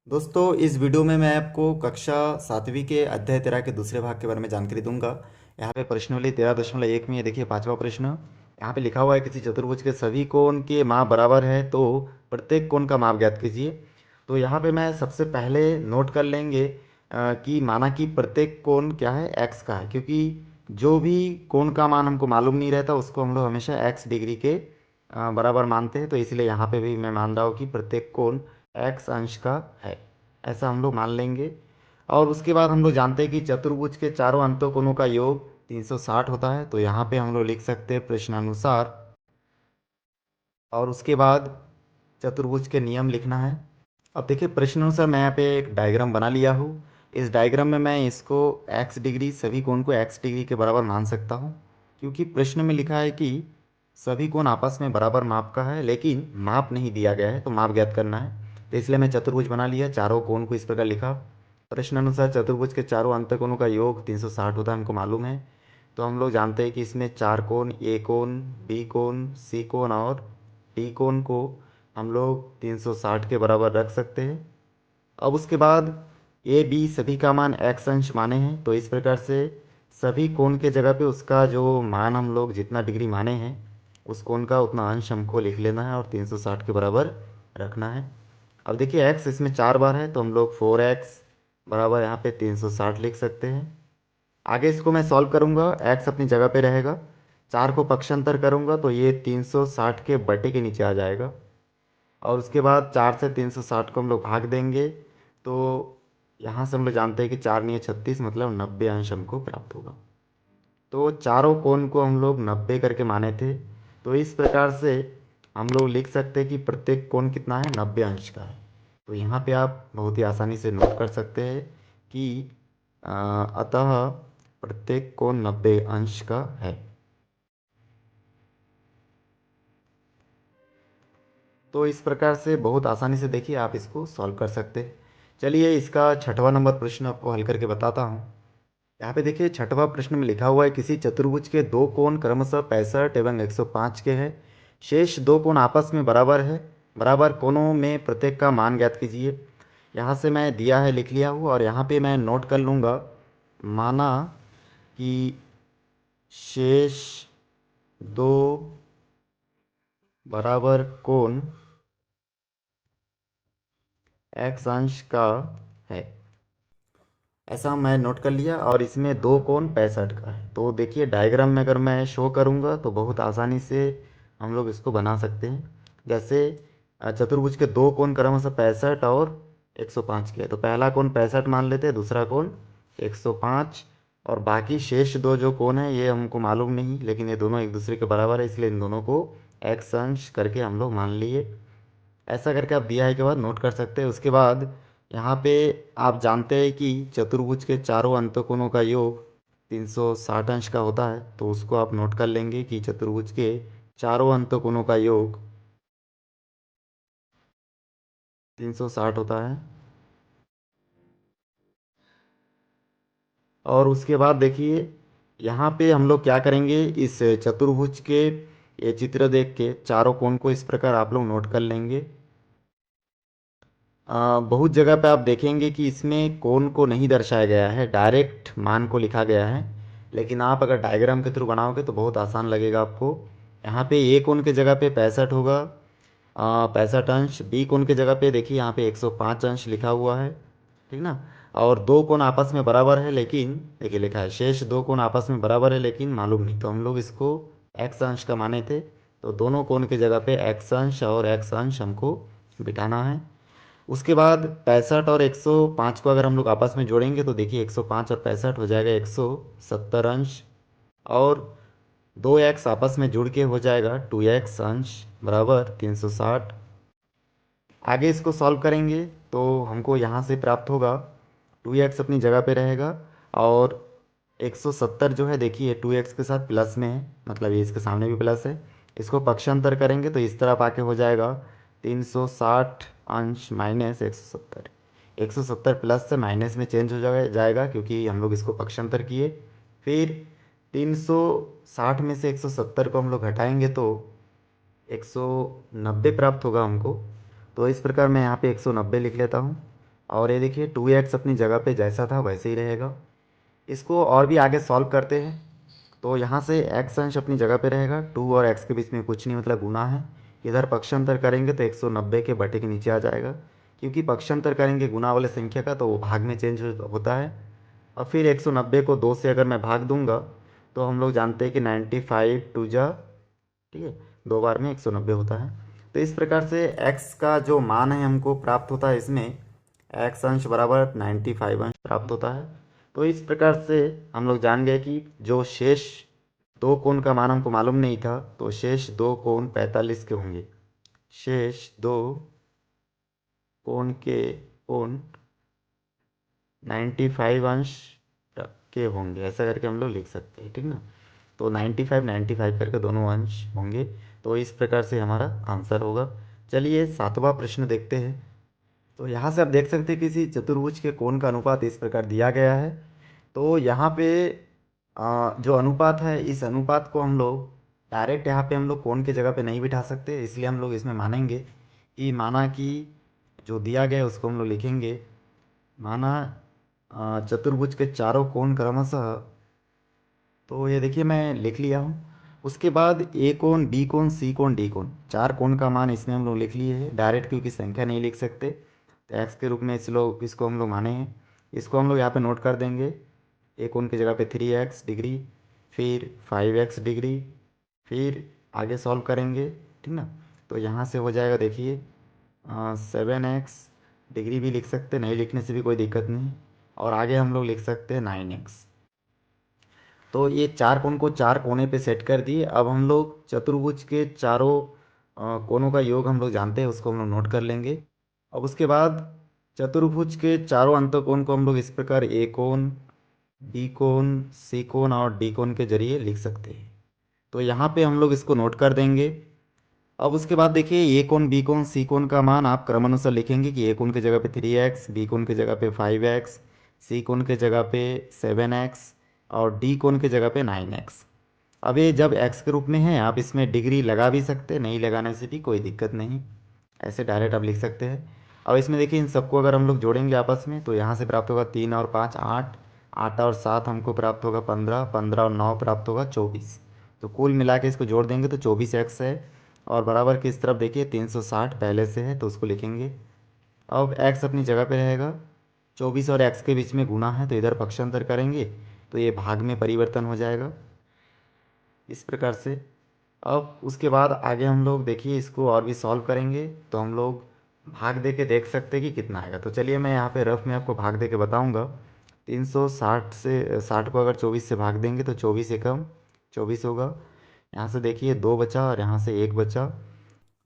दोस्तों, इस वीडियो में मैं आपको कक्षा 7वीं के अध्याय 13 के दूसरे भाग के बारे में जानकारी दूंगा। यहाँ पे प्रश्नावली 13.1 में ये देखिए पांचवा प्रश्न। यहाँ पे लिखा हुआ है किसी चतुर्भुज के सभी कोण के माप बराबर है तो प्रत्येक कोण का माप ज्ञात कीजिए। तो यहाँ पे मैं सबसे पहले नोट कर लेंगे कि माना कि प्रत्येक कोण क्या है, एक्स का है, क्योंकि जो भी कोण का मान हमको मालूम नहीं रहता उसको हम लोग हमेशा एक्स डिग्री के बराबर मानते हैं। तो इसलिए यहाँ पे भी मैं मान रहा हूँ कि प्रत्येक कोण एक्स अंश का है, ऐसा हम लोग मान लेंगे। और उसके बाद हम लोग जानते हैं कि चतुर्भुज के चारों अंतःकोणों का योग 360 होता है। तो यहाँ पे हम लोग लिख सकते हैं प्रश्नानुसार। और उसके बाद चतुर्भुज के नियम लिखना है। अब देखिए प्रश्नानुसार मैं यहाँ पे एक डायग्राम बना लिया हूँ। इस डायग्राम में मैं इसको एक्स डिग्री, सभी कोण को एक्स डिग्री के बराबर मान सकता हूँ, क्योंकि प्रश्न में लिखा है कि सभी कोण आपस में बराबर माप का है, लेकिन माप नहीं दिया गया है तो माप ज्ञात करना है। तो इसलिए मैं चतुर्भुज बना लिया, चारों कोण को इस प्रकार लिखा। प्रश्न अनुसार चतुर्भुज के चारों अंतःकोणों का योग 360 होता है, हमको मालूम है। तो हम लोग जानते हैं कि इसमें चार कोण, ए कोण, बी कोण, सी कोण और डी कोण को हम लोग 360 के बराबर रख सकते हैं। अब उसके बाद ए बी सभी का मान एक्स अंश माने हैं, तो इस प्रकार से सभी कोण के जगह पे उसका जो मान हम लोग जितना डिग्री माने हैं उस कोण का उतना अंश हमको लिख लेना है और 360 के बराबर रखना है। अब देखिए एक्स इसमें चार बार है तो हम लोग 4x बराबर यहाँ पे 360 लिख सकते हैं। आगे इसको मैं सॉल्व करूँगा, एक्स अपनी जगह पे रहेगा, चार को पक्षांतर करूँगा तो ये 360 के बटे के नीचे आ जाएगा। और उसके बाद 4 से 360 को हम लोग भाग देंगे तो यहाँ से हम लोग जानते हैं कि 4×9=36, मतलब 90 अंश हमको प्राप्त होगा। तो चारों कोण को हम लोग 90 करके माने थे। तो इस प्रकार से हम लोग लिख सकते हैं कि प्रत्येक कोण कितना है, 90 अंश का है। तो यहाँ पे आप बहुत ही आसानी से नोट कर सकते हैं कि अतः प्रत्येक कोण 90 अंश का है। तो इस प्रकार से बहुत आसानी से देखिए आप इसको सॉल्व कर सकते हैं। चलिए इसका छठवां नंबर प्रश्न आपको हल करके बताता हूँ। यहाँ पे देखिए छठवां प्रश्न में लिखा हुआ है किसी चतुर्भुज के दो कोण क्रमशः 65 एवं 105 के हैं। शेष दो कोण आपस में बराबर है, बराबर कोणों में प्रत्येक का मान ज्ञात कीजिए। यहाँ से मैं दिया है लिख लिया हूँ और यहाँ पे मैं नोट कर लूँगा। माना कि शेष दो बराबर कोण एक्स अंश का है, ऐसा मैं नोट कर लिया। और इसमें दो कोण 65 का है। तो देखिए डायग्राम में अगर मैं शो करूँगा तो बहुत आसानी से हम लोग इसको बना सकते हैं। जैसे चतुर्भुज के दो कोण क्रमशः 65 और 105 के हैं, तो पहला कोण 65 मान लेते हैं, दूसरा कोण 105। और बाकी शेष दो जो कोण है ये हमको मालूम नहीं, लेकिन ये दोनों एक दूसरे के बराबर है, इसलिए इन दोनों को एक्स अंश करके हम लोग मान लिए। ऐसा करके आप दिया है के बाद नोट कर सकते हैं। उसके बाद यहाँ पे आप जानते हैं कि चतुर्भुज के चारों अंतःकोणों का योग 360 अंश का होता है। तो उसको आप नोट कर लेंगे कि चतुर्भुज के चारों अंतःकोणों का योग 360 होता है। और उसके बाद देखिए यहाँ पे हम लोग क्या करेंगे, इस चतुर्भुज के ये चित्र देख के चारों कोण को इस प्रकार आप लोग नोट कर लेंगे। बहुत जगह पे आप देखेंगे कि इसमें कोण को नहीं दर्शाया गया है, डायरेक्ट मान को लिखा गया है। लेकिन आप अगर डायग्राम के थ्रू बनाओगे तो बहुत आसान लगेगा आपको। यहाँ पे ए कोण के जगह पे 65 होगा, 65 अंश। बी कोण के जगह पे देखिए यहाँ पे 105 अंश लिखा हुआ है, ठीक ना। और दो कोण आपस में बराबर है, लेकिन देखिए लिखा है शेष दो कोण आपस में बराबर है लेकिन मालूम नहीं, तो हम लोग इसको एक्स अंश का माने थे। तो दोनों कोण के जगह पे एक्स अंश और एक्स अंश हमको बिठाना है। उसके बाद 65 और 105 को अगर हम लोग आपस में जोड़ेंगे तो देखिए 105 और 65 हो जाएगा 170 अंश। और दो एक्स आपस में जुड़ के हो जाएगा 2x अंश बराबर 360। आगे इसको सॉल्व करेंगे तो हमको यहाँ से प्राप्त होगा 2x अपनी जगह पे रहेगा और 170 जो है देखिए 2x के साथ प्लस में है, मतलब ये इसके सामने भी प्लस है। इसको पक्षांतर करेंगे तो इस तरफ आके हो जाएगा 360 अंश माइनस 170। 170 प्लस से माइनस में चेंज हो जाएगा क्योंकि हम लोग इसको पक्षांतर किए। फिर 360 में से 170 को हम लोग घटाएंगे तो 190 प्राप्त होगा हमको। तो इस प्रकार मैं यहाँ पे 190 लिख लेता हूँ। और ये देखिए 2x अपनी जगह पे जैसा था वैसे ही रहेगा। इसको और भी आगे सॉल्व करते हैं। तो यहाँ से x अंश अपनी जगह पे रहेगा, 2 और x के बीच में कुछ नहीं, मतलब गुना है। इधर पक्षांतर करेंगे तो 190 के बटे के नीचे आ जाएगा, क्योंकि पक्षांतर करेंगे गुना वाले संख्या का तो वो भाग में चेंज होता है। और फिर 190 को 2 से अगर मैं भाग दूंगा तो हम लोग जानते हैं कि 95 टू जा, ठीक है, 2 बार में 190 होता है। तो इस प्रकार से x का जो मान है हमको प्राप्त होता है, इसमें x अंश बराबर 95 अंश प्राप्त होता है। तो इस प्रकार से हम लोग जान गए कि जो शेष दो कोण का मान हमको मालूम नहीं था, तो शेष दो कोण 45 के होंगे। शेष दो कोण 95 अंश के होंगे, ऐसा करके हम लोग लिख सकते हैं, ठीक ना। तो 95 95 करके दोनों अंश होंगे। तो इस प्रकार से हमारा आंसर होगा। चलिए 7वां प्रश्न देखते हैं। तो यहाँ से आप देख सकते हैं किसी चतुर्भुज के कोण का अनुपात इस प्रकार दिया गया है। तो यहाँ पे जो अनुपात है, इस अनुपात को हम लोग डायरेक्ट यहाँ पे हम लोग कोण की जगह पे नहीं बिठा सकते, इसलिए हम लोग इसमें मानेंगे कि माना कि जो दिया गया है उसको हम लोग लिखेंगे। माना चतुर्भुज के चारों कोण क्रमशः, तो ये देखिए मैं लिख लिया हूँ। उसके बाद ए कोण, बी कोण, सी कोण, डी कोण, चार कोण का मान इसमें हम लोग लिख लिए हैं डायरेक्ट, क्योंकि संख्या नहीं लिख सकते तो एक्स के रूप में इसको हम लोग माने हैं। इसको हम लोग यहाँ पे नोट कर देंगे। ए कोण की जगह पे 3x डिग्री, फिर 5x डिग्री, फिर आगे सॉल्व करेंगे, ठीक ना। तो यहाँ से हो जाएगा, देखिए 7x डिग्री भी लिख सकते, नहीं लिखने से भी कोई दिक्कत नहीं। और आगे हम लोग लिख सकते हैं 9x। तो ये चार कोण को चार कोने पे सेट कर दिए। अब हम लोग चतुर्भुज के चारों कोनों का योग हम लोग जानते हैं, उसको हम लोग नोट कर लेंगे। अब उसके बाद चतुर्भुज के चारों अंतःकोण को हम लोग इस प्रकार ए कोण, बी कोण, सी कोण और डी कोण के जरिए लिख सकते हैं। तो यहाँ पे हम लोग इसको नोट कर देंगे। अब उसके बाद देखिए ए कोण, बी कोण, सी कोण का मान आप क्रमानुसार लिखेंगे कि ए कोण की जगह पे 3x, बी कोण की जगह पे 5x, सी कोण की जगह पे 7x और डी कोण की जगह पे 9x। अब ये जब x के रूप में है, आप इसमें डिग्री लगा भी सकते हैं, नहीं लगाने से भी कोई दिक्कत नहीं, ऐसे डायरेक्ट आप लिख सकते हैं। अब इसमें देखिए इन सबको अगर हम लोग जोड़ेंगे आपस में तो यहाँ से प्राप्त होगा 3 और 5 8, 8 और 7 हमको प्राप्त होगा 15, 15 और 9 प्राप्त होगा 24। तो कुल मिला के इसको जोड़ देंगे तो 24x है। और बराबर की इस तरफ देखिए 360 पहले से है तो उसको लिखेंगे। अब x अपनी जगह पे रहेगा, 24 और x के बीच में गुना है तो इधर पक्षांतर करेंगे तो ये भाग में परिवर्तन हो जाएगा इस प्रकार से। अब उसके बाद आगे हम लोग देखिए इसको और भी सॉल्व करेंगे तो हम लोग भाग दे के देख सकते हैं कि कितना आएगा। तो चलिए मैं यहाँ पे रफ में आपको भाग दे के बताऊँगा। 360 से 60 को अगर 24 से भाग देंगे तो 24 एकम 24 होगा। यहाँ से देखिए 2 बचा और यहाँ से 1 बचा।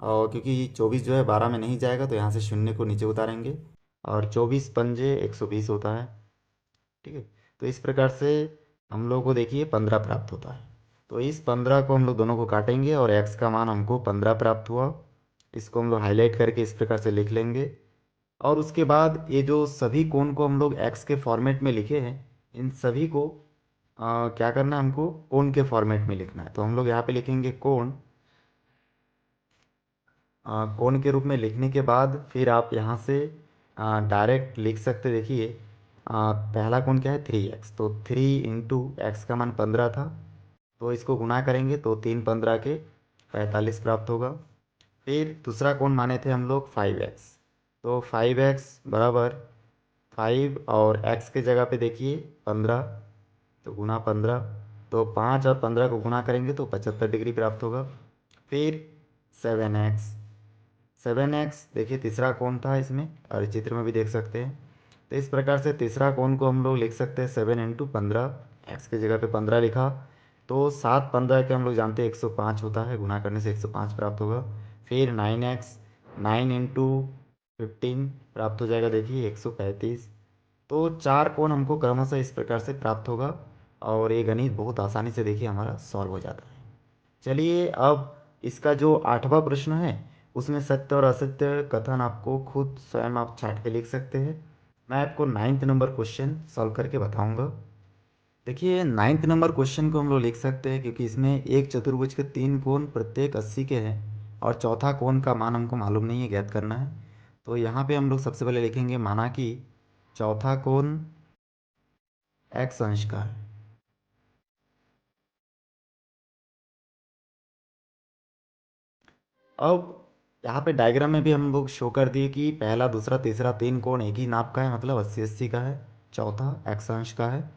और क्योंकि 24 जो है 12 में नहीं जाएगा तो यहाँ से शून्य को नीचे उतारेंगे। और 24 पंजे 120 होता है, ठीक है। तो इस प्रकार से हम लोग को देखिए 15 प्राप्त होता है। तो इस 15 को हम लोग दोनों को काटेंगे और x का मान हमको 15 प्राप्त हुआ। इसको हम लोग हाईलाइट करके इस प्रकार से लिख लेंगे। और उसके बाद ये जो सभी कोण को हम लोग x के फॉर्मेट में लिखे हैं, इन सभी को क्या करना है, हमको कोण के फॉर्मेट में लिखना है। तो हम लोग यहाँ पे लिखेंगे कोण। कोण के रूप में लिखने के बाद फिर आप यहाँ से डायरेक्ट लिख सकते, देखिए पहला कोण क्या है 3x, तो 3 इंटू एक्स का मान 15 था तो इसको गुना करेंगे तो 3 15 के 45 प्राप्त होगा। फिर दूसरा कोण माने थे हम लोग 5x, तो 5x बराबर 5 और x के जगह पे देखिए 15, तो गुना 15, तो 5 और 15 को गुना करेंगे तो 75 डिग्री प्राप्त होगा। फिर 7x, 7x देखिए तीसरा कोण था इसमें और चित्र में भी देख सकते हैं। तो इस प्रकार से तीसरा कोण को हम लोग लिख सकते हैं 7 इंटू 15, एक्स की जगह पे 15 लिखा। तो 7 15 के हम लोग जानते हैं 105 होता है, गुना करने से 105 प्राप्त होगा। फिर 9x, 9 इंटू 15 प्राप्त हो जाएगा, देखिए 135। तो चार कोण हमको क्रमशः इस प्रकार से प्राप्त होगा और ये गणित बहुत आसानी से देखिए हमारा सॉल्व हो जाता है। चलिए अब इसका जो 8वां प्रश्न है उसमें सत्य और असत्य कथन आपको खुद स्वयं आप छाट के लिख सकते हैं। मैं आपको 9th नंबर क्वेश्चन सॉल्व करके बताऊंगा। देखिए 9th नंबर क्वेश्चन को हम लोग लिख सकते हैं क्योंकि इसमें एक चतुर्भुज के तीन कोण प्रत्येक 80 के हैं। और चौथा कोण का मान हमको मालूम नहीं है, ज्ञात करना है। तो यहाँ पे हम लोग सबसे पहले लिखेंगे माना कि चौथा कोण x अंश का है। अब यहाँ पे डायग्राम में भी हम लोग शो कर दिए कि पहला दूसरा तीसरा तीन कोण एक ही नाप का है, मतलब 80-80 का है, चौथा x अंश का है।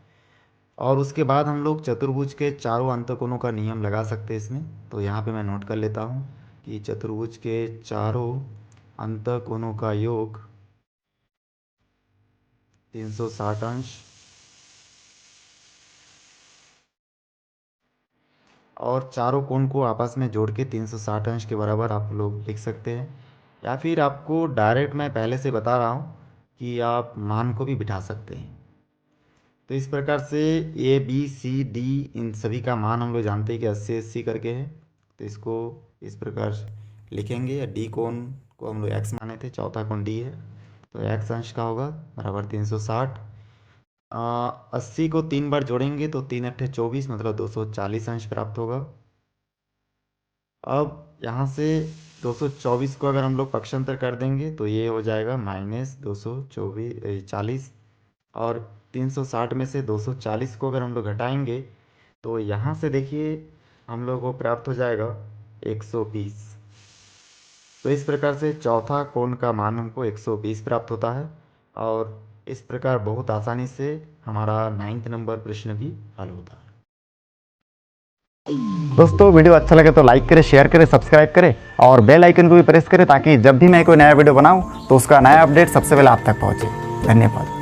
और उसके बाद हम लोग चतुर्भुज के चारों अंतकोणों का नियम लगा सकते हैं इसमें। तो यहाँ पे मैं नोट कर लेता हूँ कि चतुर्भुज के चारों अंतकोणों का योग 360 अंश, और चारों कोण को आपस में जोड़ के 360 अंश के बराबर आप लोग लिख सकते हैं। या फिर आपको डायरेक्ट मैं पहले से बता रहा हूँ कि आप मान को भी बिठा सकते हैं। तो इस प्रकार से ए बी सी डी इन सभी का मान हम लोग जानते हैं कि 80-80 करके है। तो इसको इस प्रकार लिखेंगे। डी कोण को हम लोग एक्स माने थे, चौथा कोण डी है, तो एक्स अंश का होगा बराबर 360। 80 को 3 बार जोड़ेंगे तो 3×8 = 24, मतलब 240 अंश प्राप्त होगा। अब यहाँ से 224 को अगर हम लोग पक्षांतर कर देंगे तो ये हो जाएगा -240, और 360 में से 240 को अगर हम लोग घटाएंगे तो यहाँ से देखिए हम लोग को प्राप्त हो जाएगा 120। तो इस प्रकार से चौथा कोण का मान हमको 120 प्राप्त होता है। और इस प्रकार बहुत आसानी से हमारा 9th नंबर प्रश्न भी हल होता है। दोस्तों वीडियो अच्छा लगे तो लाइक करें, शेयर करें, सब्सक्राइब करें और बेल आइकन को भी प्रेस करें ताकि जब भी मैं कोई नया वीडियो बनाऊं तो उसका नया अपडेट सबसे पहले आप तक पहुंचे। धन्यवाद।